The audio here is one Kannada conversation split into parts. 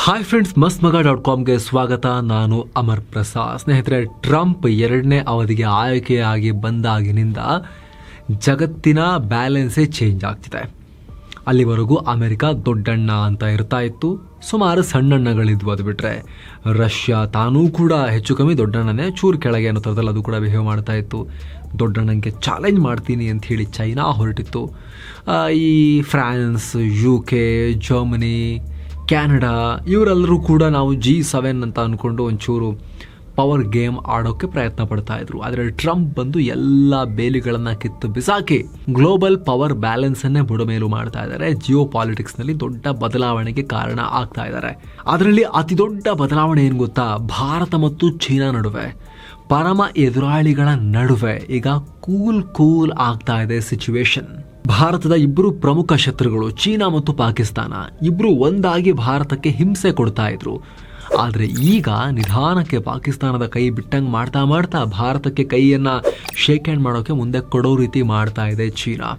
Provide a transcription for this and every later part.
ಹಾಯ್ ಫ್ರೆಂಡ್ಸ್, mastmaga.comಗೆ ಸ್ವಾಗತ. ನಾನು ಅಮರ್ ಪ್ರಸಾದ್. ಸ್ನೇಹಿತರೆ, ಟ್ರಂಪ್ 2ನೇ ಅವಧಿಗೆ ಆಯ್ಕೆಯಾಗಿ ಬಂದಾಗಿನಿಂದ ಜಗತ್ತಿನ ಬ್ಯಾಲೆನ್ಸೇ ಚೇಂಜ್ ಆಗ್ತಿದೆ. ಅಲ್ಲಿವರೆಗೂ ಅಮೆರಿಕ ದೊಡ್ಡಣ್ಣ ಅಂತ ಇರ್ತಾ ಇತ್ತು, ಸುಮಾರು ಸಣ್ಣಣ್ಣಗಳಿದ್ವು. ಅದು ಬಿಟ್ಟರೆ ರಷ್ಯಾ ತಾನೂ ಕೂಡ ಹೆಚ್ಚು ಕಮ್ಮಿ ದೊಡ್ಡಣ್ಣನೇ, ಚೂರು ಕೆಳಗೆ ಅನ್ನೋ ಥರದಲ್ಲಿ ಅದು ಕೂಡ ಬಿಹೇವ್ ಮಾಡ್ತಾ ಇತ್ತು. ದೊಡ್ಡಣ್ಣಂಗೆ ಚಾಲೆಂಜ್ ಮಾಡ್ತೀನಿ ಅಂತ ಹೇಳಿ ಚೈನಾ ಹೊರಟಿತ್ತು. ಈ ಫ್ರಾನ್ಸ್, UK, ಜರ್ಮನಿ, ಕ್ಯಾನಡಾ ಇವರೆಲ್ಲರೂ ಕೂಡ ನಾವು G7 ಅಂತ ಅಂದ್ಕೊಂಡು ಒಂಚೂರು ಪವರ್ ಗೇಮ್ ಆಡೋಕ್ಕೆ ಪ್ರಯತ್ನ ಪಡ್ತಾ ಇದ್ರು. ಆದರೆ ಟ್ರಂಪ್ ಬಂದು ಎಲ್ಲ ಬೇಲಿಗಳನ್ನು ಕಿತ್ತು ಬಿಸಾಕಿ ಗ್ಲೋಬಲ್ ಪವರ್ ಬ್ಯಾಲೆನ್ಸನ್ನೇ ಬುಡಮೇಲು ಮಾಡ್ತಾ ಇದ್ದಾರೆ. ಜಿಯೋ ಪಾಲಿಟಿಕ್ಸ್ನಲ್ಲಿ ದೊಡ್ಡ ಬದಲಾವಣೆಗೆ ಕಾರಣ ಆಗ್ತಾ ಇದ್ದಾರೆ. ಅದರಲ್ಲಿ ಅತಿ ದೊಡ್ಡ ಬದಲಾವಣೆ ಏನು ಗೊತ್ತಾ? ಭಾರತ ಮತ್ತು ಚೀನಾ ನಡುವೆ, ಪರಮ ಎದುರಾಳಿಗಳ ನಡುವೆ ಈಗ ಕೂಲ್ ಆಗ್ತಾ ಇದೆ ಸಿಚುವೇಶನ್. ಭಾರತದ ಇಬ್ಬರು ಪ್ರಮುಖ ಶತ್ರುಗಳು ಚೀನಾ ಮತ್ತು ಪಾಕಿಸ್ತಾನ ಇಬ್ರು ಒಂದಾಗಿ ಭಾರತಕ್ಕೆ ಹಿಂಸೆ ಕೊಡ್ತಾ ಇದ್ರು. ಆದರೆ ಈಗ ನಿಧಾನಕ್ಕೆ ಪಾಕಿಸ್ತಾನದ ಕೈ ಬಿಟ್ಟಂಗೆ ಮಾಡ್ತಾ ಭಾರತಕ್ಕೆ ಕೈಯನ್ನು ಶೇಕ್ ಹ್ಯಾಂಡ್ ಮಾಡೋಕೆ ಮುಂದೆ ಕೊಡೋ ರೀತಿ ಮಾಡ್ತಾ ಇದೆ ಚೀನಾ.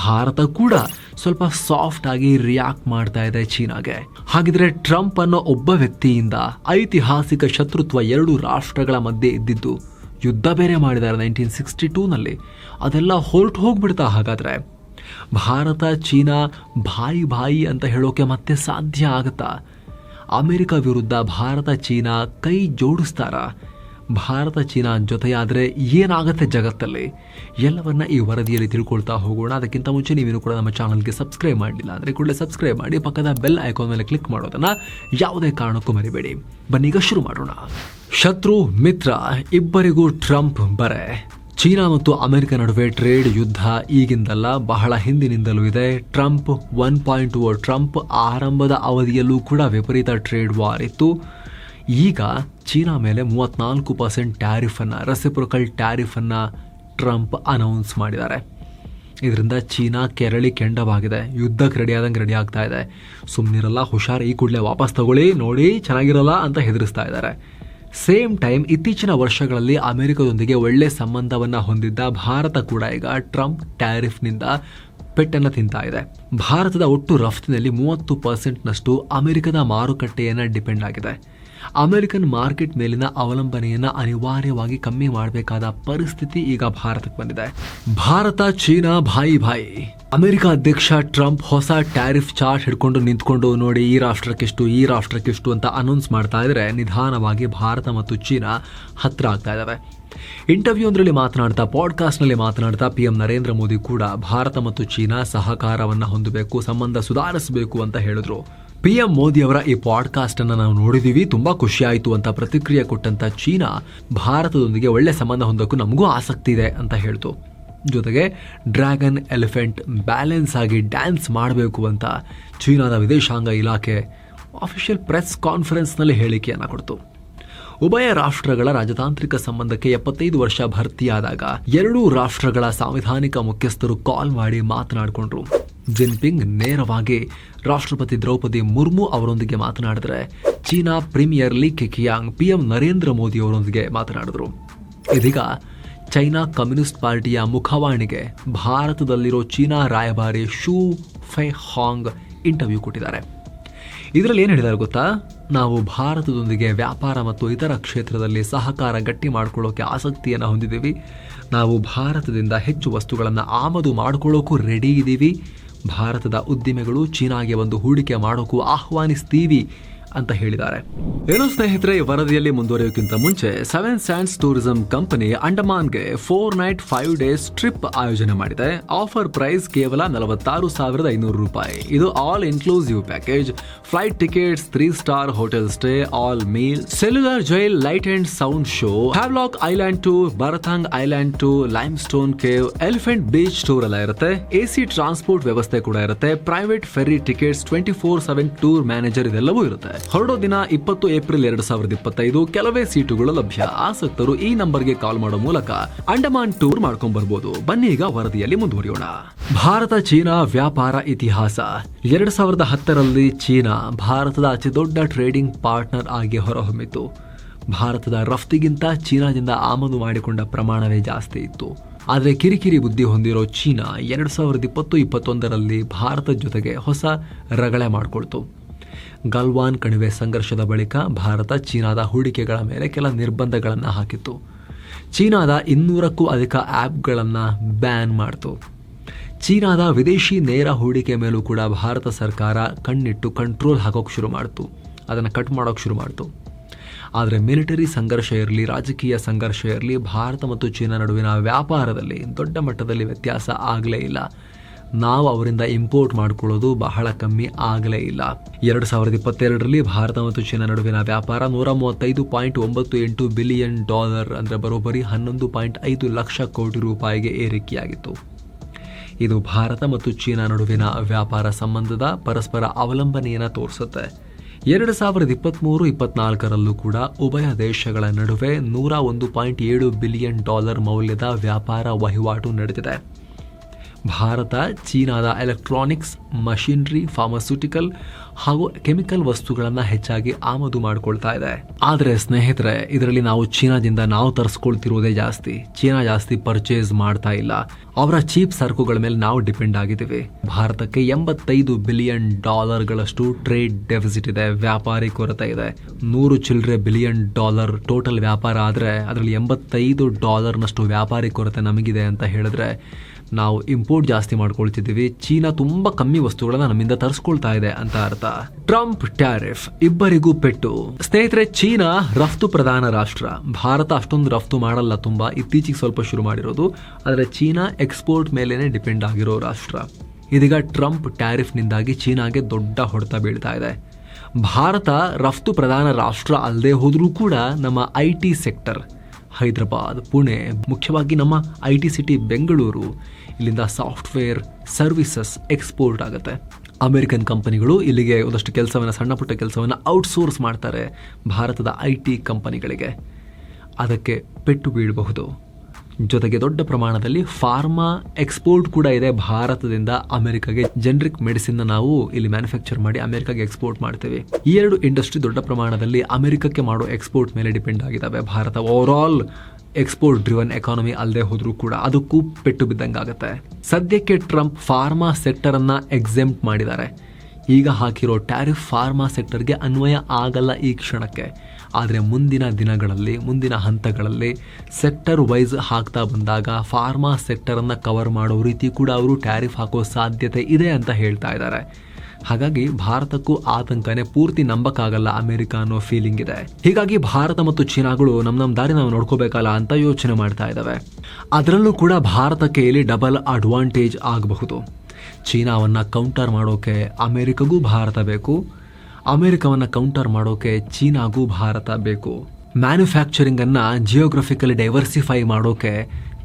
ಭಾರತ ಕೂಡ ಸ್ವಲ್ಪ ಸಾಫ್ಟ್ ಆಗಿ ರಿಯಾಕ್ಟ್ ಮಾಡ್ತಾ ಇದೆ ಚೀನಾಗೆ. ಹಾಗಿದ್ರೆ ಟ್ರಂಪ್ ಅನ್ನೋ ಒಬ್ಬ ವ್ಯಕ್ತಿಯಿಂದ ಐತಿಹಾಸಿಕ ಶತ್ರುತ್ವ ಎರಡು ರಾಷ್ಟ್ರಗಳ ಮಧ್ಯೆ ಇದ್ದಿದ್ದು, ಯುದ್ಧ ಬೇರೆ ಮಾಡಿದ್ದಾರೆ 1962ನಲ್ಲಿ, ಅದೆಲ್ಲ ಹೊರಟು ಹೋಗ್ಬಿಡ್ತಾ? ಹಾಗಾದ್ರೆ ಭಾರತ ಚೀನಾ ಬಾಯಿ ಅಂತ ಹೇಳೋಕೆ ಮತ್ತೆ ಸಾಧ್ಯ ಆಗುತ್ತಾ? ಅಮೆರಿಕ ವಿರುದ್ಧ ಭಾರತ ಚೀನಾ ಕೈ ಜೋಡಿಸ್ತಾರ? ಭಾರತ ಚೀನಾ ಜೊತೆಯಾದರೆ ಏನಾಗುತ್ತೆ ಜಗತ್ತಲ್ಲಿ? ಎಲ್ಲವನ್ನ ಈ ವರದಿಯಲ್ಲಿ ತಿಳ್ಕೊಳ್ತಾ ಹೋಗೋಣ. ಅದಕ್ಕಿಂತ ಮುಂಚೆ ನೀವೇನು ಕೂಡ ನಮ್ಮ ಚಾನಲ್ಗೆ ಸಬ್ಸ್ಕ್ರೈಬ್ ಮಾಡಲಿಲ್ಲ ಅಂದರೆ ಕೂಡಲೇ ಸಬ್ಸ್ಕ್ರೈಬ್ ಮಾಡಿ, ಪಕ್ಕದ ಬೆಲ್ ಐಕಾನ್ ಮೇಲೆ ಕ್ಲಿಕ್ ಮಾಡೋದನ್ನ ಯಾವುದೇ ಕಾರಣಕ್ಕೂ ಮರಿಬೇಡಿ. ಬನ್ನೀಗ ಶುರು ಮಾಡೋಣ. ಶತ್ರು ಮಿತ್ರ ಇಬ್ಬರಿಗೂ ಟ್ರಂಪ್ ಬರೆ. ಚೀನಾ ಮತ್ತು ಅಮೆರಿಕ ನಡುವೆ ಟ್ರೇಡ್ ಯುದ್ಧ ಈಗಿಂದಲ್ಲ, ಬಹಳ ಹಿಂದಿನಿಂದಲೂ ಇದೆ. ಟ್ರಂಪ್ 1.0 ಟ್ರಂಪ್ ಆರಂಭದ ಅವಧಿಯಲ್ಲೂ ಕೂಡ ವಿಪರೀತ ಟ್ರೇಡ್ ವಾರ್ ಇತ್ತು. ಈಗ ಚೀನಾ ಮೇಲೆ 34% ಟ್ಯಾರಿಫನ್ನು, ರೆಸಿಪ್ರೊಕಲ್ ಟ್ಯಾರಿಫನ್ನು ಟ್ರಂಪ್ ಅನೌನ್ಸ್ ಮಾಡಿದ್ದಾರೆ. ಇದರಿಂದ ಚೀನಾ ಕೆರಳಿ ಕೆಂಡವಾಗಿದೆ, ಯುದ್ಧಕ್ಕೆ ರೆಡಿ ಆಗ್ತಾ ಇದೆ. ಸುಮ್ಮನಿರಲ್ಲ, ಹುಷಾರ್, ಈ ಕೂಡಲೇ ವಾಪಸ್ ತಗೊಳ್ಳಿ, ನೋಡಿ ಚೆನ್ನಾಗಿರಲ್ಲ ಅಂತ ಹೆದರಿಸ್ತಾ ಇದ್ದಾರೆ. ಸೇಮ್ ಟೈಮ್ ಇತ್ತೀಚಿನ ವರ್ಷಗಳಲ್ಲಿ ಅಮೆರಿಕದೊಂದಿಗೆ ಒಳ್ಳೆ ಸಂಬಂಧವನ್ನು ಹೊಂದಿದ್ದ ಭಾರತ ಕೂಡ ಈಗ ಟ್ರಂಪ್ ಟ್ಯಾರಿಫ್ನಿಂದ ಪೆಟ್ಟನ್ನು ತಿಂತಾ ಇದೆ. ಭಾರತದ ಒಟ್ಟು ರಫ್ತಿನಲ್ಲಿ 30%ನಷ್ಟು ಅಮೆರಿಕದ ಮಾರುಕಟ್ಟೆಯನ್ನು ಡಿಪೆಂಡ್ ಆಗಿದೆ. ಅಮೆರಿಕನ್ ಮಾರ್ಕೆಟ್ ಮೇಲಿನ ಅವಲಂಬನೆಯನ್ನು ಅನಿವಾರ್ಯವಾಗಿ ಕಮ್ಮಿ ಮಾಡಬೇಕಾದ ಪರಿಸ್ಥಿತಿ ಈಗ ಭಾರತಕ್ಕೆ ಬಂದಿದೆ. ಭಾರತ ಚೀನಾ ಭಾಯಿ. ಅಮೆರಿಕ ಅಧ್ಯಕ್ಷ ಟ್ರಂಪ್ ಹೊಸ ಟ್ಯಾರಿಫ್ ಚಾರ್ಟ್ ಹಿಡ್ಕೊಂಡು ನಿಂತ್ಕೊಂಡು, ನೋಡಿ ಈ ರಾಷ್ಟ್ರಕ್ಕಿಷ್ಟು ಅಂತ ಅನೌನ್ಸ್ ಮಾಡ್ತಾ ಇದ್ರೆ ನಿಧಾನವಾಗಿ ಭಾರತ ಮತ್ತು ಚೀನಾ ಹತ್ರ ಆಗ್ತಾ ಇದ್ದಾವೆ. ಇಂಟರ್ವ್ಯೂ ಒಂದರಲ್ಲಿ ಪಾಡ್ಕಾಸ್ಟ್ನಲ್ಲಿ ಮಾತನಾಡ್ತಾ PM ನರೇಂದ್ರ ಮೋದಿ ಕೂಡ ಭಾರತ ಮತ್ತು ಚೀನಾ ಸಹಕಾರವನ್ನು ಹೊಂದಬೇಕು, ಸಂಬಂಧ ಸುಧಾರಿಸಬೇಕು ಅಂತ ಹೇಳಿದ್ರು. PM ಮೋದಿ ಅವರ ಈ ಪಾಡ್ಕಾಸ್ಟ್ ಅನ್ನು ನಾವು ನೋಡಿದೀವಿ, ತುಂಬಾ ಖುಷಿ ಆಯಿತು ಅಂತ ಪ್ರತಿಕ್ರಿಯೆ ಕೊಟ್ಟಂತ ಚೀನಾ ಭಾರತದೊಂದಿಗೆ ಒಳ್ಳೆ ಸಂಬಂಧ ಹೊಂದಕ್ಕೂ ನಮಗೂ ಆಸಕ್ತಿ ಇದೆ ಅಂತ ಹೇಳ್ತು. ಜೊತೆಗೆ ಡ್ರ್ಯಾಗನ್ ಎಲಿಫೆಂಟ್ ಬ್ಯಾಲೆನ್ಸ್ ಆಗಿ ಡ್ಯಾನ್ಸ್ ಮಾಡಬೇಕು ಅಂತ ಚೀನಾದ ವಿದೇಶಾಂಗ ಇಲಾಖೆ ಅಫಿಷಿಯಲ್ ಪ್ರೆಸ್ ಕಾನ್ಫರೆನ್ಸ್ನಲ್ಲಿ ಹೇಳಿಕೆಯನ್ನು ಕೊಡ್ತು. ಉಭಯ ರಾಷ್ಟ್ರಗಳ ರಾಜತಾಂತ್ರಿಕ ಸಂಬಂಧಕ್ಕೆ 75 ವರ್ಷ ಭರ್ತಿಯಾದಾಗ ಎರಡೂ ರಾಷ್ಟ್ರಗಳ ಸಾಂವಿಧಾನಿಕ ಮುಖ್ಯಸ್ಥರು ಕಾಲ್ ಮಾಡಿ ಮಾತನಾಡಿಕೊಂಡ್ರು. ಜಿನ್ಪಿಂಗ್ ನೇರವಾಗಿ ರಾಷ್ಟ್ರಪತಿ ದ್ರೌಪದಿ ಮುರ್ಮು ಅವರೊಂದಿಗೆ ಮಾತನಾಡಿದರೆ, ಚೀನಾ ಪ್ರೀಮಿಯರ್ ಲೀ ಕೆಕಿಯಾಂಗ್ PM ನರೇಂದ್ರ ಮೋದಿ ಅವರೊಂದಿಗೆ ಮಾತನಾಡಿದ್ರು. ಇದೀಗ ಚೈನಾ ಕಮ್ಯುನಿಸ್ಟ್ ಪಾರ್ಟಿಯ ಮುಖವಾಣಿಗೆ ಭಾರತದಲ್ಲಿರೋ ಚೀನಾ ರಾಯಭಾರಿ ಶೂ ಫೈ ಹಾಂಗ್ ಇಂಟರ್ವ್ಯೂ ಕೊಟ್ಟಿದ್ದಾರೆ. ಇದರಲ್ಲಿ ಏನು ಹೇಳಿದ್ದಾರೆ ಗೊತ್ತಾ? ನಾವು ಭಾರತದೊಂದಿಗೆ ವ್ಯಾಪಾರ ಮತ್ತು ಇತರ ಕ್ಷೇತ್ರದಲ್ಲಿ ಸಹಕಾರ ಗಟ್ಟಿ ಮಾಡ್ಕೊಳ್ಳೋಕೆ ಆಸಕ್ತಿಯನ್ನು ಹೊಂದಿದ್ದೀವಿ. ನಾವು ಭಾರತದಿಂದ ಹೆಚ್ಚು ವಸ್ತುಗಳನ್ನು ಆಮದು ಮಾಡ್ಕೊಳ್ಳೋಕ್ಕೂ ರೆಡಿ ಇದ್ದೀವಿ. ಭಾರತದ ಉದ್ದಿಮೆಗಳು ಚೀನಾಗೆ ಒಂದು ಹೂಡಿಕೆ ಮಾಡೋಕ್ಕೂ ಆಹ್ವಾನಿಸ್ತೀವಿ ಅಂತ ಹೇಳಿದ್ದಾರೆ. ಏನು ಸ್ನೇಹಿತರೆ, ವರದಿಯಲ್ಲಿ ಮುಂದುವರಿಯೋಕ್ಕಿಂತ ಮುಂಚೆ 7 Sands ಟೂರಿಸಂ ಕಂಪನಿ ಅಂಡಮಾನ್ಗೆ 4 ನೈಟ್ 5 ಡೇಸ್ ಟ್ರಿಪ್ ಆಯೋಜನೆ ಮಾಡಿದೆ. ಆಫರ್ ಪ್ರೈಸ್ ಕೇವಲ 46,500 ರೂಪಾಯಿ. ಇದು all inclusive package, flight tickets, 3 star hotel stay, all meal, cellular jail, light and sound show, Havelock island tour, Baratang island tour, limestone cave, elephant beach tour ಎಲ್ಲ ಇರುತ್ತೆ. AC ಟ್ರಾನ್ಸ್ಪೋರ್ಟ್ ವ್ಯವಸ್ಥೆ ಕೂಡ ಇರುತ್ತೆ. Private ferry tickets, 24/7 tour manager ಇದೆಲ್ಲವೂ ಇರುತ್ತೆ. ಹೊರಡೋ ದಿನ 20 ಏಪ್ರಿಲ್ 2025. ಕೆಲವೇ ಸೀಟುಗಳು ಲಭ್ಯ. ಆಸಕ್ತರು ಈ ನಂಬರ್ಗೆ ಕಾಲ್ ಮಾಡೋ ಮೂಲಕ ಅಂಡಮಾನ್ ಟೂರ್ ಮಾಡ್ಕೊಂಡ್ ಬರ್ಬೋದು. ಬನ್ನಿ ಈಗ ವರದಿಯಲ್ಲಿ ಮುಂದುವರಿಯೋಣ. ಭಾರತ ಚೀನಾ ವ್ಯಾಪಾರ ಇತಿಹಾಸ. 2010ರಲ್ಲಿ ಚೀನಾ ಭಾರತದ ಅತಿ ದೊಡ್ಡ ಟ್ರೇಡಿಂಗ್ ಪಾರ್ಟ್ನರ್ ಆಗಿ ಹೊರಹೊಮ್ಮಿತು. ಭಾರತದ ರಫ್ತಿಗಿಂತ ಚೀನಾದಿಂದ ಆಮದು ಮಾಡಿಕೊಂಡ ಪ್ರಮಾಣವೇ ಜಾಸ್ತಿ ಇತ್ತು. ಆದರೆ ಕಿರಿಕಿರಿ ಬುದ್ಧಿ ಹೊಂದಿರೋ ಚೀನಾ 2020-21ರಲ್ಲಿ ಭಾರತದ ಜೊತೆಗೆ ಹೊಸ ರಗಳೆ ಮಾಡಿಕೊಳ್ತು. ಗಲ್ವಾನ್ ಕಣಿವೆ ಸಂಘರ್ಷದ ಬಳಿಕ ಭಾರತ ಚೀನಾದ ಹೂಡಿಕೆಗಳ ಮೇಲೆ ಕೆಲ ನಿರ್ಬಂಧಗಳನ್ನು ಹಾಕಿತ್ತು. ಚೀನಾದ 200ಕ್ಕೂ ಅಧಿಕ ಆ್ಯಪ್ಗಳನ್ನು ಬ್ಯಾನ್ ಮಾಡಿತು. ಚೀನಾದ ವಿದೇಶಿ ನೇರ ಹೂಡಿಕೆ ಮೇಲೂ ಕೂಡ ಭಾರತ ಸರ್ಕಾರ ಕಣ್ಣಿಟ್ಟು ಕಂಟ್ರೋಲ್ ಹಾಕೋಕೆ ಶುರು ಮಾಡಿತು, ಅದನ್ನು ಕಟ್ ಮಾಡೋಕೆ ಶುರು ಮಾಡಿತು. ಆದರೆ ಮಿಲಿಟರಿ ಸಂಘರ್ಷ ಇರಲಿ, ರಾಜಕೀಯ ಸಂಘರ್ಷ ಇರಲಿ, ಭಾರತ ಮತ್ತು ಚೀನಾ ನಡುವಿನ ವ್ಯಾಪಾರದಲ್ಲಿ ದೊಡ್ಡ ಮಟ್ಟದಲ್ಲಿ ವ್ಯತ್ಯಾಸ ಆಗಲೇ ಇಲ್ಲ. ನಾವು ಅವರಿಂದ ಇಂಪೋರ್ಟ್ ಮಾಡಿಕೊಳ್ಳೋದು ಬಹಳ ಕಮ್ಮಿ ಆಗಲೇ ಇಲ್ಲ. 2022ರಲ್ಲಿ ಭಾರತ ಮತ್ತು ಚೀನಾ ನಡುವಿನ ವ್ಯಾಪಾರ $135.98 ಬಿಲಿಯನ್, ಅಂದರೆ ಬರೋಬ್ಬರಿ $11.5 ಲಕ್ಷ ಕೋಟಿ ರೂಪಾಯಿಗೆ ಏರಿಕೆಯಾಗಿತ್ತು. ಇದು ಭಾರತ ಮತ್ತು ಚೀನಾ ನಡುವಿನ ವ್ಯಾಪಾರ ಸಂಬಂಧದ ಪರಸ್ಪರ ಅವಲಂಬನೆಯನ್ನು ತೋರಿಸುತ್ತೆ. 2023-24ರಲ್ಲೂ ಕೂಡ ಉಭಯ ದೇಶಗಳ ನಡುವೆ $101.7 ಬಿಲಿಯನ್ ಮೌಲ್ಯದ ವ್ಯಾಪಾರ ವಹಿವಾಟು ನಡೆದಿದೆ. ಭಾರತ ಚೀನಾದ ಎಲೆಕ್ಟ್ರಾನಿಕ್ಸ್, ಮಷಿನರಿ, ಫಾರ್ಮಾಸ್ಯೂಟಿಕಲ್ ಹಾಗೂ ಕೆಮಿಕಲ್ ವಸ್ತುಗಳನ್ನು ಹೆಚ್ಚಾಗಿ ಆಮದು ಮಾಡಿಕೊಳ್ತಾ ಇದೆ. ಆದರೆ ಸ್ನೇಹಿತರೆ, ಇದರಲ್ಲಿ ನಾವು ಚೀನಾದಿಂದ ನಾವು ತರಿಸ್ಕೊಳ್ತಿರೋದೇ ಜಾಸ್ತಿ. ಚೀನಾ ಜಾಸ್ತಿ ಪರ್ಚೇಸ್ ಮಾಡ್ತಾ ಇಲ್ಲ. ಅವರ ಚೀಪ್ ಸರಕುಗಳ ಮೇಲೆ ನಾವು ಡಿಪೆಂಡ್ ಆಗಿದ್ದೀವಿ. ಭಾರತಕ್ಕೆ $85 ಬಿಲಿಯನ್ ಟ್ರೇಡ್ ಡೆಫಿಸಿಟ್ ಇದೆ, ವ್ಯಾಪಾರಿ ಕೊರತೆ ಇದೆ. $100 ಬಿಲಿಯನ್ ಟೋಟಲ್ ವ್ಯಾಪಾರ ಆದರೆ ಅದರಲ್ಲಿ $85 ವ್ಯಾಪಾರಿ ಕೊರತೆ ನಮಗಿದೆ ಅಂತ ಹೇಳಿದ್ರೆ ನಾವು ಇಂಪೋರ್ಟ್ ಜಾಸ್ತಿ ಮಾಡ್ಕೊಳ್ತಿದ್ದೀವಿ. ಚೀನಾ ತುಂಬಾ ಕಮ್ಮಿ ವಸ್ತುಗಳನ್ನ ನಮ್ಮಿಂದ ತರಿಸ್ಕೊಳ್ತಾ ಇದೆ ಅಂತ ಅರ್ಥ. ಟ್ರಂಪ್ ಟ್ಯಾರಿಫ್ ಇಬ್ಬರಿಗೂ ಪೆಟ್ಟು. ಸ್ನೇಹಿತರೆ, ಚೀನಾ ರಫ್ತು ಪ್ರಧಾನ ರಾಷ್ಟ್ರ. ಭಾರತ ಅಷ್ಟೊಂದು ರಫ್ತು ಮಾಡಲ್ಲ, ತುಂಬಾ ಇತ್ತೀಚೆಗೆ ಸ್ವಲ್ಪ ಶುರು ಮಾಡಿರೋದು. ಆದರೆ ಚೀನಾ ಎಕ್ಸ್ಪೋರ್ಟ್ ಮೇಲೇನೆ ಡಿಪೆಂಡ್ ಆಗಿರೋ ರಾಷ್ಟ್ರ. ಇದೀಗ ಟ್ರಂಪ್ ಟ್ಯಾರಿಫ್ನಿಂದಾಗಿ ಚೀನಾಗೆ ದೊಡ್ಡ ಹೊಡೆತ ಬೀಳ್ತಾ ಇದೆ. ಭಾರತ ರಫ್ತು ಪ್ರಧಾನ ರಾಷ್ಟ್ರ ಅಲ್ಲದೆ ಹೋದ್ರೂ ಕೂಡ ನಮ್ಮ IT ಸೆಕ್ಟರ್, ಹೈದರಾಬಾದ್, ಪುಣೆ, ಮುಖ್ಯವಾಗಿ ನಮ್ಮ IT ಸಿಟಿ ಬೆಂಗಳೂರು, ಇಲ್ಲಿಂದ ಸಾಫ್ಟ್ವೇರ್ ಸರ್ವಿಸಸ್ ಎಕ್ಸ್ಪೋರ್ಟ್ ಆಗುತ್ತೆ. ಅಮೆರಿಕನ್ ಕಂಪನಿಗಳು ಇಲ್ಲಿಗೆ ಒಂದಷ್ಟು ಕೆಲಸವನ್ನು, ಸಣ್ಣ ಪುಟ್ಟ ಕೆಲಸವನ್ನು ಔಟ್ಸೋರ್ಸ್ ಮಾಡ್ತಾರೆ ಭಾರತದ IT ಕಂಪನಿಗಳಿಗೆ. ಅದಕ್ಕೆ ಪೆಟ್ಟು ಬೀಳಬಹುದು. ಜೊತೆಗೆ ದೊಡ್ಡ ಪ್ರಮಾಣದಲ್ಲಿ ಫಾರ್ಮಾ ಎಕ್ಸ್ಪೋರ್ಟ್ ಕೂಡ ಇದೆ. ಭಾರತದಿಂದ ಅಮೆರಿಕಾಗೆ ಜೆನರಿಕ್ ಮೆಡಿಸಿನ್ ನಾವು ಇಲ್ಲಿ ಮ್ಯಾನುಫ್ಯಾಕ್ಚರ್ ಮಾಡಿ ಅಮೆರಿಕಾಗೆ ಎಕ್ಸ್ಪೋರ್ಟ್ ಮಾಡ್ತೇವೆ. ಈ ಎರಡು ಇಂಡಸ್ಟ್ರಿ ದೊಡ್ಡ ಪ್ರಮಾಣದಲ್ಲಿ ಅಮೆರಿಕಕ್ಕೆ ಮಾಡೋ ಎಕ್ಸ್ಪೋರ್ಟ್ ಮೇಲೆ ಡಿಪೆಂಡ್ ಆಗಿದ್ದಾವೆ. Bharat over all export driven economy ಅಲ್ಲದೆ ಹೋದ್ರೂ ಕೂಡ ಅದಕ್ಕೂ ಪೆಟ್ಟು ಬಿದ್ದಂಗಾಗುತ್ತೆ. ಸದ್ಯಕ್ಕೆ ಟ್ರಂಪ್ ಫಾರ್ಮಾ ಸೆಕ್ಟರ್ ಅನ್ನ ಎಕ್ಸೆಂಪ್ಟ್ ಮಾಡಿದ್ದಾರೆ. ಈಗ ಹಾಕಿರೋ ಟ್ಯಾರಿಫ್ ಫಾರ್ಮಾ ಸೆಕ್ಟರ್ಗೆ ಅನ್ವಯ ಆಗಲ್ಲ ಈ ಕ್ಷಣಕ್ಕೆ. ಆದರೆ ಮುಂದಿನ ದಿನಗಳಲ್ಲಿ, ಮುಂದಿನ ಹಂತಗಳಲ್ಲಿ ಸೆಕ್ಟರ್ ವೈಸ್ ಹಾಕ್ತಾ ಬಂದಾಗ ಫಾರ್ಮಾ ಸೆಕ್ಟರನ್ನು ಕವರ್ ಮಾಡೋ ರೀತಿ ಕೂಡ ಅವರು ಟ್ಯಾರಿಫ್ ಹಾಕೋ ಸಾಧ್ಯತೆ ಇದೆ ಅಂತ ಹೇಳ್ತಾ ಇದ್ದಾರೆ. ಹಾಗಾಗಿ ಭಾರತಕ್ಕೂ ಆತಂಕನೇ, ಪೂರ್ತಿ ನಂಬಕ್ಕಾಗಲ್ಲ ಅಮೆರಿಕ ಅನ್ನೋ ಫೀಲಿಂಗ್ ಇದೆ. ಹೀಗಾಗಿ ಭಾರತ ಮತ್ತು ಚೀನಾಗಳು ನಮ್ಮ ದಾರಿ ನಾವು ನೋಡ್ಕೋಬೇಕಲ್ಲ ಅಂತ ಯೋಚನೆ ಮಾಡ್ತಾ ಇದ್ದಾವೆ. ಅದರಲ್ಲೂ ಕೂಡ ಭಾರತಕ್ಕೆ ಇಲ್ಲಿ ಡಬಲ್ ಅಡ್ವಾಂಟೇಜ್ ಆಗಬಹುದು. ಚೀನಾವನ್ನು ಕೌಂಟರ್ ಮಾಡೋಕೆ ಅಮೆರಿಕಗೂ ಭಾರತ ಬೇಕು, ಅಮೆರಿಕವನ್ನು ಕೌಂಟರ್ ಮಾಡೋಕೆ ಚೀನಾಗೂ ಭಾರತ ಬೇಕು. ಮ್ಯಾನುಫ್ಯಾಕ್ಚರಿಂಗ್ ಅನ್ನ ಜಿಯೋಗ್ರಫಿಕಲಿ ಡೈವರ್ಸಿಫೈ ಮಾಡೋಕೆ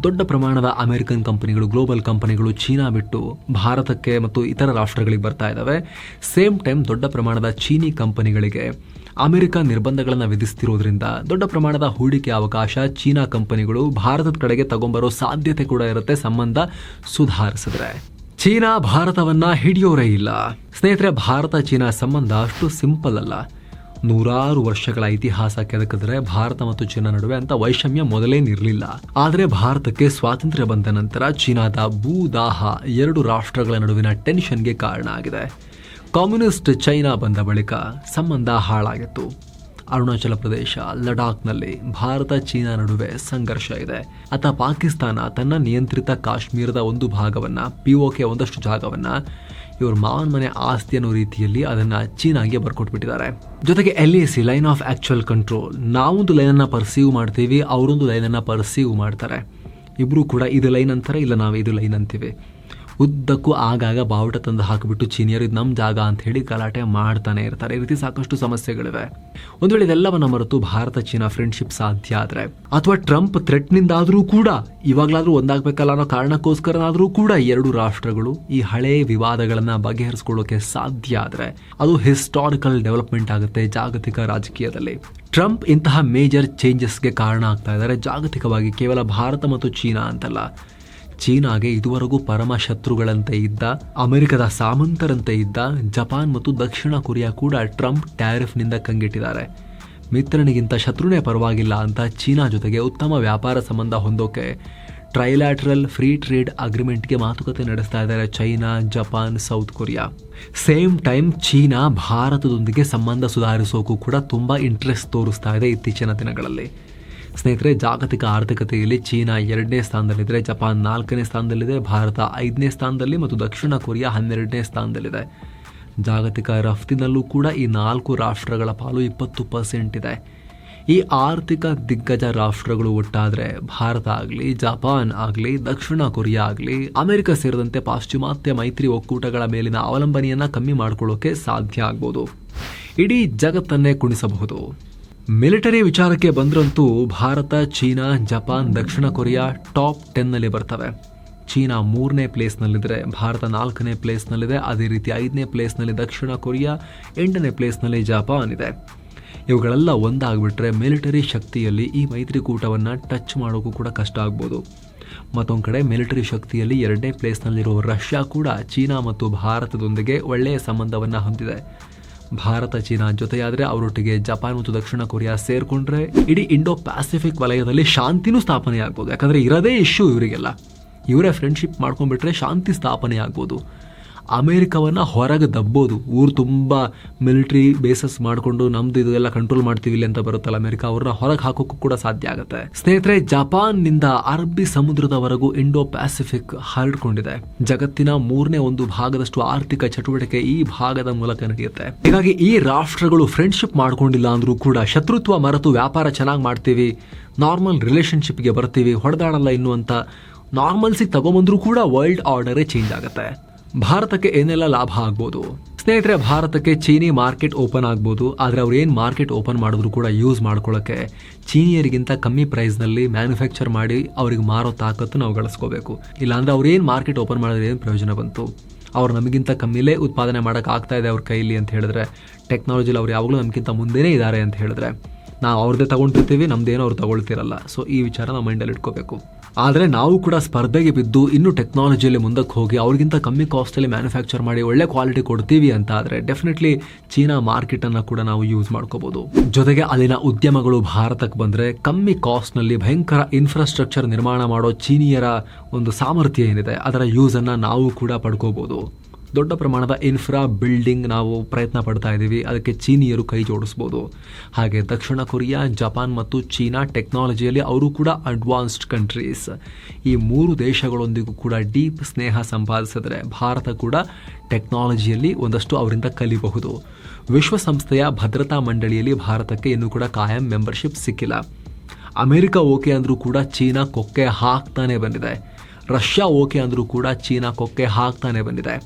ದೊಡ್ಡ ಪ್ರಮಾಣದ ಅಮೆರಿಕನ್ ಕಂಪನಿಗಳು, ಗ್ಲೋಬಲ್ ಕಂಪನಿಗಳು ಚೀನಾ ಬಿಟ್ಟು ಭಾರತಕ್ಕೆ ಮತ್ತು ಇತರ ರಾಷ್ಟ್ರಗಳಿಗೆ ಬರ್ತಾ ಇದ್ದಾವೆ. ಸೇಮ್ ಟೈಮ್ ದೊಡ್ಡ ಪ್ರಮಾಣದ ಚೀನಿ ಕಂಪನಿಗಳಿಗೆ ಅಮೆರಿಕ ನಿರ್ಬಂಧಗಳನ್ನು ವಿಧಿಸ್ತಿರೋದ್ರಿಂದ ದೊಡ್ಡ ಪ್ರಮಾಣದ ಹೂಡಿಕೆ ಅವಕಾಶ ಚೀನಾ ಕಂಪನಿಗಳು ಭಾರತದ ಕಡೆಗೆ ತಗೊಂಬರೋ ಸಾಧ್ಯತೆ ಕೂಡ ಇರುತ್ತೆ, ಸಂಬಂಧ ಸುಧಾರಿಸಿದ್ರೆ. ಚೀನಾ ಭಾರತವನ್ನ ಹಿಡಿಯೋರೇ ಇಲ್ಲ. ಸ್ನೇಹಿತರೆ, ಭಾರತ ಚೀನಾ ಸಂಬಂಧ ಅಷ್ಟು ಸಿಂಪಲ್ ಅಲ್ಲ. 100 ವರ್ಷಗಳ ಇತಿಹಾಸ ಕೆದಕಿದ್ರೆ ಭಾರತ ಮತ್ತು ಚೀನಾ ನಡುವೆ ಅಂತ ವೈಷಮ್ಯ ಮೊದಲೇನಿರಲಿಲ್ಲ. ಆದರೆ ಭಾರತಕ್ಕೆ ಸ್ವಾತಂತ್ರ್ಯ ಬಂದ ನಂತರ ಚೀನಾದ ಭೂದಾಹ 2 ರಾಷ್ಟ್ರಗಳ ನಡುವಿನ ಟೆನ್ಷನ್ಗೆ ಕಾರಣ ಆಗಿದೆ. ಕಮ್ಯುನಿಸ್ಟ್ ಚೈನಾ ಬಂದ ಬಳಿಕ ಸಂಬಂಧ ಹಾಳಾಗಿತ್ತು. ಅರುಣಾಚಲ ಪ್ರದೇಶ, ಲಡಾಖ್ನಲ್ಲಿ ಭಾರತ ಚೀನಾ ನಡುವೆ ಸಂಘರ್ಷ ಇದೆ. ಅಥವಾ ಪಾಕಿಸ್ತಾನ ತನ್ನ ನಿಯಂತ್ರಿತ ಕಾಶ್ಮೀರದ ಒಂದು ಭಾಗವನ್ನು, POK ಒಂದಷ್ಟು ಜಾಗವನ್ನು ಇವರು ಮಾವನ ಮನೆ ಆಸ್ತಿ ಅನ್ನೋ ರೀತಿಯಲ್ಲಿ ಅದನ್ನು ಚೀನಾಗೆ ಬರ್ಕೊಟ್ಬಿಟ್ಟಿದ್ದಾರೆ. ಜೊತೆಗೆ LAC, line of actual control, ನಾವೊಂದು ಲೈನನ್ನು ಪರ್ಸೀವ್ ಮಾಡ್ತೀವಿ, ಅವರೊಂದು ಲೈನನ್ನು ಪರ್ಸೀವ್ ಮಾಡ್ತಾರೆ. ಇಬ್ಬರು ಕೂಡ ಇದು ಲೈನ್ ಅಂತಾರೆ, ಇಲ್ಲ ನಾವು ಇದು ಲೈನ್ ಅಂತೀವಿ. ಉದ್ದಕ್ಕೂ ಆಗಾಗ ಬಾವುಟ ತಂದು ಹಾಕಿಬಿಟ್ಟು ಚೀನಿಯರು ಇದು ನಮ್ಮ ಜಾಗ ಅಂತ ಹೇಳಿ ಗಲಾಟೆ ಮಾಡ್ತಾನೆ ಇರ್ತಾರೆ. ಈ ರೀತಿ ಸಾಕಷ್ಟು ಸಮಸ್ಯೆಗಳಿವೆ. ಒಂದು ವೇಳೆ ಇದೆಲ್ಲವನ್ನ ಮರೆತು ಭಾರತ ಚೀನಾ ಫ್ರೆಂಡ್ಶಿಪ್ ಸಾಧ್ಯ ಆದ್ರೆ, ಅಥವಾ ಟ್ರಂಪ್ ಥ್ರೆಟ್ನಿಂದಾದರೂ ಕೂಡ ಇವಾಗಲಾದ್ರೂ ಒಂದಾಗಬೇಕಲ್ಲ ಅನ್ನೋ ಕಾರಣಕ್ಕೋಸ್ಕರನಾದರೂ ಕೂಡ 2 ರಾಷ್ಟ್ರಗಳು ಈ ಹಳೆಯ ವಿವಾದಗಳನ್ನ ಬಗೆಹರಿಸಿಕೊಳ್ಳೋಕೆ ಸಾಧ್ಯ ಆದ್ರೆ ಅದು ಹಿಸ್ಟಾರಿಕಲ್ ಡೆವಲಪ್ಮೆಂಟ್ ಆಗುತ್ತೆ ಜಾಗತಿಕ ರಾಜಕೀಯದಲ್ಲಿ. ಟ್ರಂಪ್ ಇಂತಹ ಮೇಜರ್ ಚೇಂಜಸ್ಗೆ ಕಾರಣ ಆಗ್ತಾ ಇದ್ದಾರೆ ಜಾಗತಿಕವಾಗಿ. ಕೇವಲ ಭಾರತ ಮತ್ತು ಚೀನಾ ಅಂತಲ್ಲ, ಚೀನಾಗೆ ಇದುವರೆಗೂ ಪರಮ ಶತ್ರುಗಳಂತೆ ಇದ್ದ, ಅಮೆರಿಕದ ಸಾಮಂತರಂತೆ ಇದ್ದ ಜಪಾನ್ ಮತ್ತು ದಕ್ಷಿಣ ಕೊರಿಯಾ ಕೂಡ ಟ್ರಂಪ್ ಟ್ಯಾರಿಫ್ನಿಂದ ಕಂಗೆಟ್ಟಿದ್ದಾರೆ. ಮಿತ್ರನಿಗಿಂತ ಶತ್ರುನೇ ಪರವಾಗಿಲ್ಲ ಅಂತ ಚೀನಾ ಜೊತೆಗೆ ಉತ್ತಮ ವ್ಯಾಪಾರ ಸಂಬಂಧ ಹೊಂದೋಕೆ ಟ್ರೈಲ್ಯಾಟ್ರಲ್ ಫ್ರೀ ಟ್ರೇಡ್ ಅಗ್ರಿಮೆಂಟ್ಗೆ ಮಾತುಕತೆ ನಡೆಸ್ತಾ ಇದ್ದಾರೆ China, Japan, south Korea. Same time China ಭಾರತದೊಂದಿಗೆ ಸಂಬಂಧ ಸುಧಾರಿಸೋಕು ಕೂಡ ತುಂಬ ಇಂಟ್ರೆಸ್ಟ್ ತೋರಿಸ್ತಾ ಇದೆ ಇತ್ತೀಚಿನ ದಿನಗಳಲ್ಲಿ. ಸ್ನೇಹಿತರೆ, ಜಾಗತಿಕ ಆರ್ಥಿಕತೆಯಲ್ಲಿ ಚೀನಾ 2ನೇ ಸ್ಥಾನದಲ್ಲಿದ್ದರೆ, ಜಪಾನ್ 4ನೇ ಸ್ಥಾನದಲ್ಲಿದೆ, ಭಾರತ 5ನೇ ಸ್ಥಾನದಲ್ಲಿ ಮತ್ತು ದಕ್ಷಿಣ ಕೊರಿಯಾ 12ನೇ ಸ್ಥಾನದಲ್ಲಿದೆ. ಜಾಗತಿಕ ರಫ್ತಿನಲ್ಲೂ ಕೂಡ ಈ 4 ರಾಷ್ಟ್ರಗಳ ಪಾಲು 20% ಇದೆ. ಈ ಆರ್ಥಿಕ ದಿಗ್ಗಜ ರಾಷ್ಟ್ರಗಳು ಒಟ್ಟಾದರೆ ಭಾರತ ಆಗಲಿ, ಜಪಾನ್ ಆಗಲಿ, ದಕ್ಷಿಣ ಕೊರಿಯಾ ಆಗಲಿ, ಅಮೆರಿಕ ಸೇರಿದಂತೆ ಪಾಶ್ಚಿಮಾತ್ಯ ಮೈತ್ರಿ ಒಕ್ಕೂಟಗಳ ಮೇಲಿನ ಅವಲಂಬನೆಯನ್ನು ಕಮ್ಮಿ ಮಾಡಿಕೊಳ್ಳೋಕೆ ಸಾಧ್ಯ ಆಗ್ಬೋದು. ಇಡೀ ಜಗತ್ತನ್ನೇ ಕುಣಿಸಬಹುದು. ಮಿಲಿಟರಿ ವಿಚಾರಕ್ಕೆ ಬಂದ್ರಂತೂ ಭಾರತ, ಚೀನಾ, ಜಪಾನ್, ದಕ್ಷಿಣ ಕೊರಿಯಾ ಟಾಪ್ 10ನಲ್ಲಿ ಬರ್ತವೆ. ಚೀನಾ 3ನೇ ಪ್ಲೇಸ್ನಲ್ಲಿದ್ದರೆ, ಭಾರತ 4ನೇ ಪ್ಲೇಸ್ನಲ್ಲಿದೆ. ಅದೇ ರೀತಿ 5ನೇ ಪ್ಲೇಸ್ನಲ್ಲಿ ದಕ್ಷಿಣ ಕೊರಿಯಾ, 8ನೇ ಪ್ಲೇಸ್ನಲ್ಲಿ ಜಪಾನ್ ಇದೆ. ಇವುಗಳೆಲ್ಲ ಒಂದಾಗ್ಬಿಟ್ರೆ ಮಿಲಿಟರಿ ಶಕ್ತಿಯಲ್ಲಿ ಈ ಮೈತ್ರಿಕೂಟವನ್ನು ಟಚ್ ಮಾಡೋಕ್ಕೂ ಕೂಡ ಕಷ್ಟ ಆಗ್ಬೋದು. ಮತ್ತೊಂದು ಕಡೆ ಮಿಲಿಟರಿ ಶಕ್ತಿಯಲ್ಲಿ 2ನೇ ಪ್ಲೇಸ್ನಲ್ಲಿರೋ ರಷ್ಯಾ ಕೂಡ ಚೀನಾ ಮತ್ತು ಭಾರತದೊಂದಿಗೆ ಒಳ್ಳೆಯ ಸಂಬಂಧವನ್ನು ಹೊಂದಿದೆ. ಭಾರತ ಚೀನಾ ಜೊತೆಯಾದರೆ ಅವರೊಟ್ಟಿಗೆ ಜಪಾನ್ ಮತ್ತು ದಕ್ಷಿಣ ಕೊರಿಯಾ ಸೇರಿಕೊಂಡ್ರೆ ಇಡೀ ಇಂಡೋ ಪ್ಯಾಸಿಫಿಕ್ ವಲಯದಲ್ಲಿ ಶಾಂತಿನೂ ಸ್ಥಾಪನೆ ಆಗ್ಬೋದು. ಯಾಕಂದರೆ ಇರೋದೇ ಇಶ್ಯೂ ಇವರಿಗೆಲ್ಲ. ಇವರೇ ಫ್ರೆಂಡ್ಶಿಪ್ ಮಾಡ್ಕೊಂಡ್ಬಿಟ್ರೆ ಶಾಂತಿ ಸ್ಥಾಪನೆ ಆಗ್ಬೋದು. ಅಮೇರಿಕವನ್ನು ಹೊರಗೆ ದಬ್ಬೋದು. ಊರು ತುಂಬ ಮಿಲಿಟ್ರಿ ಬೇಸಸ್ ಮಾಡಿಕೊಂಡು ನಮ್ದು ಇದು ಎಲ್ಲ ಕಂಟ್ರೋಲ್ ಮಾಡ್ತೀವಿ ಇಲ್ಲಿ ಅಂತ ಬರುತ್ತಲ್ಲ ಅಮೆರಿಕ, ಅವ್ರನ್ನ ಹೊರಗೆ ಹಾಕೋಕ್ಕೂ ಕೂಡ ಸಾಧ್ಯ ಆಗುತ್ತೆ. ಸ್ನೇಹಿತರೆ, ಜಪಾನ್ನಿಂದ ಅರಬ್ಬಿ ಸಮುದ್ರದವರೆಗೂ ಇಂಡೋ ಪ್ಯಾಸಿಫಿಕ್ ಹರಡ್ಕೊಂಡಿದೆ. ಜಗತ್ತಿನ 3ನೇ 1 ಭಾಗದಷ್ಟು ಆರ್ಥಿಕ ಚಟುವಟಿಕೆ ಈ ಭಾಗದ ಮೂಲಕ ನಡೆಯುತ್ತೆ. ಹೀಗಾಗಿ ಈ ರಾಷ್ಟ್ರಗಳು ಫ್ರೆಂಡ್ಶಿಪ್ ಮಾಡ್ಕೊಂಡಿಲ್ಲ ಅಂದ್ರೂ ಕೂಡ ಶತ್ರುತ್ವ ಮರೆತು ವ್ಯಾಪಾರ ಚೆನ್ನಾಗಿ ಮಾಡ್ತೀವಿ, ನಾರ್ಮಲ್ ರಿಲೇಶನ್ಶಿಪ್ಗೆ ಬರ್ತೀವಿ, ಹೊಡೆದಾಡಲ್ಲ ಇನ್ನುವಂತ ನಾರ್ಮಲ್ಸಿಗೆ ತಗೊಂಬಂದ್ರೂ ಕೂಡ ವರ್ಲ್ಡ್ ಆರ್ಡರೇ ಚೇಂಜ್ ಆಗುತ್ತೆ. ಭಾರತಕ್ಕೆ ಏನೆಲ್ಲ ಲಾಭ ಆಗ್ಬೋದು? ಸ್ನೇಹಿತರೆ, ಭಾರತಕ್ಕೆ ಚೀನಿ ಮಾರ್ಕೆಟ್ ಓಪನ್ ಆಗ್ಬೋದು. ಆದರೆ ಅವ್ರು ಏನು ಮಾರ್ಕೆಟ್ ಓಪನ್ ಮಾಡಿದ್ರು ಕೂಡ ಯೂಸ್ ಮಾಡ್ಕೊಳ್ಳೋಕ್ಕೆ ಚೀನಿಯರಿಗಿಂತ ಕಮ್ಮಿ ಪ್ರೈಸ್ನಲ್ಲಿ ಮ್ಯಾನುಫ್ಯಾಕ್ಚರ್ ಮಾಡಿ ಅವ್ರಿಗೆ ಮಾರೋ ತಾಕತ್ತು ನಾವು ಗಳಿಸ್ಕೋಬೇಕು. ಇಲ್ಲಾಂದರೆ ಅವ್ರು ಏನು ಮಾರ್ಕೆಟ್ ಓಪನ್ ಮಾಡಿದ್ರೆ ಏನು ಪ್ರಯೋಜನ ಬಂತು? ಅವ್ರು ನಮಗಿಂತ ಕಮ್ಮಿಲೇ ಉತ್ಪಾದನೆ ಮಾಡೋಕೆ ಆಗ್ತಾ ಇದೆ ಅವ್ರ ಕೈಲಿ ಅಂತ ಹೇಳಿದ್ರೆ, ಟೆಕ್ನಾಲಜಿಲಿ ಅವ್ರು ಯಾವಾಗಲೂ ನಮಗಿಂತ ಮುಂದೆನೇ ಇದ್ದಾರೆ ಅಂತ ಹೇಳಿದ್ರೆ, ನಾವು ಅವ್ರದ್ದೇ ತಗೊಂಡಿರ್ತೀವಿ, ನಮ್ದೇನೋ ಅವ್ರು ತಗೊಳ್ತಿರಲ್ಲ. ಸೊ ಈ ವಿಚಾರ ನಾವು ಮೈಂಡಲ್ಲಿ ಇಟ್ಕೋಬೇಕು. ಆದರೆ ನಾವು ಕೂಡ ಸ್ಪರ್ಧೆಗೆ ಬಿದ್ದು ಇನ್ನೂ ಟೆಕ್ನಾಲಜಿಯಲ್ಲಿ ಮುಂದಕ್ಕೆ ಹೋಗಿ ಅವ್ರಿಗಿಂತ ಕಮ್ಮಿ ಕಾಸ್ಟಲ್ಲಿ ಮ್ಯಾನುಫ್ಯಾಕ್ಚರ್ ಮಾಡಿ ಒಳ್ಳೆ ಕ್ವಾಲಿಟಿ ಕೊಡ್ತೀವಿ ಅಂತ ಆದರೆ ಡೆಫಿನೆಟ್ಲಿ ಚೀನಾ ಮಾರ್ಕೆಟನ್ನು ಕೂಡ ನಾವು ಯೂಸ್ ಮಾಡ್ಕೋಬೋದು. ಜೊತೆಗೆ ಅಲ್ಲಿನ ಉದ್ಯಮಗಳು ಭಾರತಕ್ಕೆ ಬಂದರೆ ಕಮ್ಮಿ ಕಾಸ್ಟ್ನಲ್ಲಿ ಭಯಂಕರ ಇನ್ಫ್ರಾಸ್ಟ್ರಕ್ಚರ್ ನಿರ್ಮಾಣ ಮಾಡೋ ಚೀನಿಯರ ಒಂದು ಸಾಮರ್ಥ್ಯ ಏನಿದೆ ಅದರ ಯೂಸನ್ನು ನಾವು ಕೂಡ ಪಡ್ಕೋಬೋದು. ದೊಡ್ಡ ಪ್ರಮಾಣದ ಇನ್ಫ್ರಾ ಬಿಲ್ಡಿಂಗ್ ನಾವು ಪ್ರಯತ್ನ ಪಡ್ತಾ ಇದ್ದೀವಿ, ಅದಕ್ಕೆ ಚೀನಿಯರು ಕೈ ಜೋಡಿಸ್ಬೋದು. ಹಾಗೆ ದಕ್ಷಿಣ ಕೊರಿಯಾ, ಜಪಾನ್ ಮತ್ತು ಚೀನಾ ಟೆಕ್ನಾಲಜಿಯಲ್ಲಿ ಅವರು ಕೂಡ ಅಡ್ವಾನ್ಸ್ಡ್ ಕಂಟ್ರೀಸ್. ಈ 3 ದೇಶಗಳೊಂದಿಗೂ ಕೂಡ ಡೀಪ್ ಸ್ನೇಹ ಸಂಪಾದಿಸಿದ್ರೆ ಭಾರತ ಕೂಡ ಟೆಕ್ನಾಲಜಿಯಲ್ಲಿ ಒಂದಷ್ಟು ಅವರಿಂದ ಕಲಿಬಹುದು. ವಿಶ್ವಸಂಸ್ಥೆಯ ಭದ್ರತಾ ಮಂಡಳಿಯಲ್ಲಿ ಭಾರತಕ್ಕೆ ಇನ್ನೂ ಕೂಡ ಕಾಯಂ ಮೆಂಬರ್ಶಿಪ್ ಸಿಕ್ಕಿಲ್ಲ. ಅಮೆರಿಕ ಓಕೆ ಅಂದರೂ ಕೂಡ ಚೀನಾ ಕೊಕ್ಕೆ ಹಾಕ್ತಾನೆ ಬಂದಿದೆ. ರಷ್ಯಾ ಓಕೆ ಅಂದರೂ ಕೂಡ ಚೀನಾ ಕೊಕ್ಕೆ ಹಾಕ್ತಾನೆ ಬಂದಿದೆ.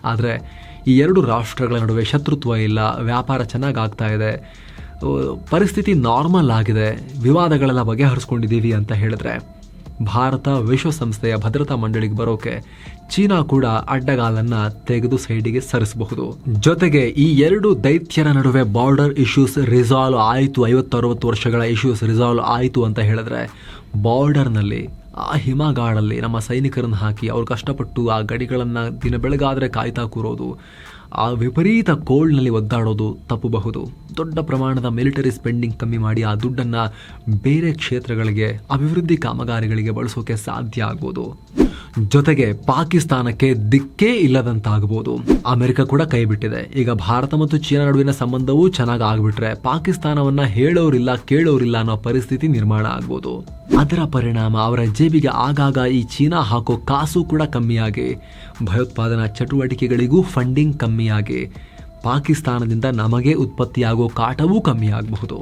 ಆದರೆ ಈ 2 ರಾಷ್ಟ್ರಗಳ ನಡುವೆ ಶತ್ರುತ್ವ ಇಲ್ಲ, ವ್ಯಾಪಾರ ಚೆನ್ನಾಗಿ ಆಗ್ತಾ ಇದೆ, ಪರಿಸ್ಥಿತಿ ನಾರ್ಮಲ್ ಆಗಿದೆ, ವಿವಾದಗಳೆಲ್ಲ ಬಗೆಹರಿಸ್ಕೊಂಡಿದ್ದೀವಿ ಅಂತ ಹೇಳಿದ್ರೆ ಭಾರತ ವಿಶ್ವಸಂಸ್ಥೆಯ ಭದ್ರತಾ ಮಂಡಳಿಗೆ ಬರೋಕೆ ಚೀನಾ ಕೂಡ ಅಡ್ಡಗಾಲನ್ನು ತೆಗೆದು ಸೈಡಿಗೆ ಸರಿಸಬಹುದು. ಜೊತೆಗೆ ಈ 2 ದೈತ್ಯರ ನಡುವೆ ಬಾರ್ಡರ್ ಇಶ್ಯೂಸ್ ರಿಸಾಲ್ವ್ ಆಯಿತು, 50-60 ವರ್ಷಗಳ ಇಶ್ಯೂಸ್ ರಿಸಾಲ್ವ್ ಆಯಿತು ಅಂತ ಹೇಳಿದ್ರೆ ಬಾರ್ಡರ್ನಲ್ಲಿ ಆ ಹಿಮಗಾಡಲ್ಲಿ ನಮ್ಮ ಸೈನಿಕರನ್ನು ಹಾಕಿ ಅವ್ರು ಕಷ್ಟಪಟ್ಟು ಆ ಗಡಿಗಳನ್ನು ದಿನ ಬೆಳಗಾದರೆ ಕಾಯ್ತಾ ಕೂರೋದು, ಆ ವಿಪರೀತ ಕೋಲ್ಡ್ನಲ್ಲಿ ಒದ್ದಾಡೋದು ತಪ್ಪಬಹುದು. ದೊಡ್ಡ ಪ್ರಮಾಣದ ಮಿಲಿಟರಿ ಸ್ಪೆಂಡಿಂಗ್ ಕಮ್ಮಿ ಮಾಡಿ ಆ ದುಡ್ಡನ್ನು ಬೇರೆ ಕ್ಷೇತ್ರಗಳಿಗೆ, ಅಭಿವೃದ್ಧಿ ಕಾಮಗಾರಿಗಳಿಗೆ ಬಳಸೋಕೆ ಸಾಧ್ಯ ಆಗ್ಬೋದು. ಜೊತೆಗೆ ಪಾಕಿಸ್ತಾನಕ್ಕೆ ದಿಕ್ಕೇ ಇಲ್ಲದಂತಾಗಬಹುದು. ಅಮೆರಿಕ ಕೂಡ ಕೈ ಬಿಟ್ಟಿದೆ. ಈಗ ಭಾರತ ಮತ್ತು ಚೀನಾ ನಡುವಿನ ಸಂಬಂಧವೂ ಚೆನ್ನಾಗಿ ಆಗ್ಬಿಟ್ರೆ ಪಾಕಿಸ್ತಾನವನ್ನ ಹೇಳೋರಿಲ್ಲ ಕೇಳೋರಿಲ್ಲ ಅನ್ನೋ ಪರಿಸ್ಥಿತಿ ನಿರ್ಮಾಣ ಆಗ್ಬೋದು. ಅದರ ಪರಿಣಾಮ ಅವರ ಜೇಬಿಗೆ ಆಗಾಗ ಈ ಚೀನಾ ಹಾಕೋ ಕಾಸು ಕೂಡ ಕಮ್ಮಿಯಾಗಿ, ಭಯೋತ್ಪಾದನಾ ಚಟುವಟಿಕೆಗಳಿಗೂ ಫಂಡಿಂಗ್ ಕಮ್ಮಿಯಾಗಿ, ಪಾಕಿಸ್ತಾನದಿಂದ ನಮಗೆ ಉತ್ಪತ್ತಿಯಾಗೋ ಕಾಟವೂ ಕಮ್ಮಿ ಆಗಬಹುದು.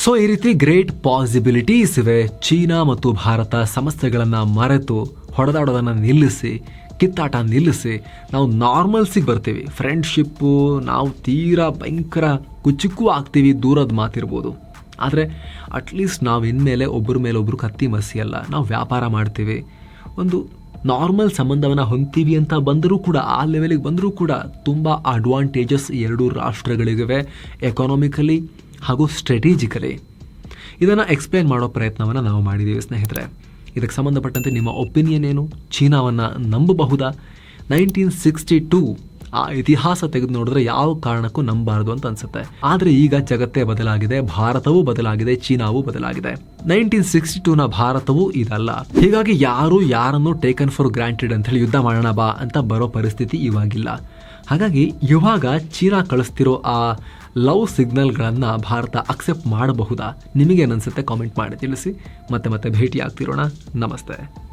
ಸೊ ಈ ರೀತಿ ಗ್ರೇಟ್ ಪಾಸಿಬಿಲಿಟೀಸ್ ಇವೆ. ಚೀನಾ ಮತ್ತು ಭಾರತ ಸಮಸ್ಯೆಗಳನ್ನು ಮರೆತು ಹೊಡೆದಾಡೋದನ್ನು ನಿಲ್ಲಿಸಿ, ಕಿತ್ತಾಟ ನಿಲ್ಲಿಸಿ ನಾವು ನಾರ್ಮಲ್ಸಿಗೆ ಬರ್ತೀವಿ. ಫ್ರೆಂಡ್ಶಿಪ್ಪು ನಾವು ತೀರಾ ಭಯಂಕರ ಕುಚಿಕ್ಕೂ ಆಗ್ತೀವಿ, ದೂರದ ಮಾತಿರ್ಬೋದು. ಆದರೆ ಅಟ್ಲೀಸ್ಟ್ ನಾವು ಇನ್ಮೇಲೆ ಒಬ್ಬರ ಮೇಲೆ ಒಬ್ಬರು ಕತ್ತಿ ಮಸಿಯಲ್ಲ, ನಾವು ವ್ಯಾಪಾರ ಮಾಡ್ತೀವಿ, ಒಂದು ನಾರ್ಮಲ್ ಸಂಬಂಧವನ್ನು ಹೊಂದ್ತೀವಿ ಅಂತ ಬಂದರೂ ಕೂಡ, ಆ ಲೆವೆಲಿಗೆ ಬಂದರೂ ಕೂಡ ತುಂಬ ಅಡ್ವಾಂಟೇಜಸ್ 2 ರಾಷ್ಟ್ರಗಳಿವೆ, ಎಕಾನಮಿಕಲಿ ಹಾಗೂ ಸ್ಟ್ರಾಟಜಿಕಲಿ. ಇದನ್ನು ಎಕ್ಸ್ಪ್ಲೇನ್ ಮಾಡೋ ಪ್ರಯತ್ನವನ್ನು ನಾವು ಮಾಡಿದ್ದೀವಿ ಸ್ನೇಹಿತರೆ. ಇದಕ್ಕೆ ಸಂಬಂಧಪಟ್ಟಂತೆ ನಿಮ್ಮ ಒಪಿನಿಯನ್ ಏನು? ಚೀನಾವನ್ನು ನಂಬಬಹುದಾ? 1962 ಆ ಇತಿಹಾಸ ತೆಗೆದು ನೋಡಿದ್ರೆ ಯಾವ ಕಾರಣಕ್ಕೂ ನಂಬಾರದು ಅಂತ ಅನ್ಸುತ್ತೆ. ಆದ್ರೆ ಈಗ ಜಗತ್ತೇ ಬದಲಾಗಿದೆ, ಭಾರತವೂ ಬದಲಾಗಿದೆ, ಚೀನಾವೂ ಬದಲಾಗಿದೆ. 1962ನ ಭಾರತವೂ ಇದಲ್ಲ. ಹೀಗಾಗಿ ಯಾರು ಯಾರನ್ನು ಟೇಕನ್ ಫಾರ್ ಗ್ರಾಂಟೆಡ್ ಅಂತ ಹೇಳಿ ಯುದ್ಧ ಮಾಡೋಣ ಬಾ ಅಂತ ಬರೋ ಪರಿಸ್ಥಿತಿ ಇವಾಗಿಲ್ಲ. ಹಾಗಾಗಿ ಇವಾಗ ಚೀನಾ ಕಳಿಸ್ತಿರೋ ಆ ಲವ್ ಸಿಗ್ನಲ್ಗಳನ್ನು ಭಾರತ ಅಕ್ಸೆಪ್ಟ್ ಮಾಡಬಹುದಾ? ನಿಮಗೇನನ್ಸುತ್ತೆ ಕಾಮೆಂಟ್ ಮಾಡಿ ತಿಳಿಸಿ. ಮತ್ತೆ ಭೇಟಿ ಆಗ್ತಿರೋಣ. ನಮಸ್ತೆ.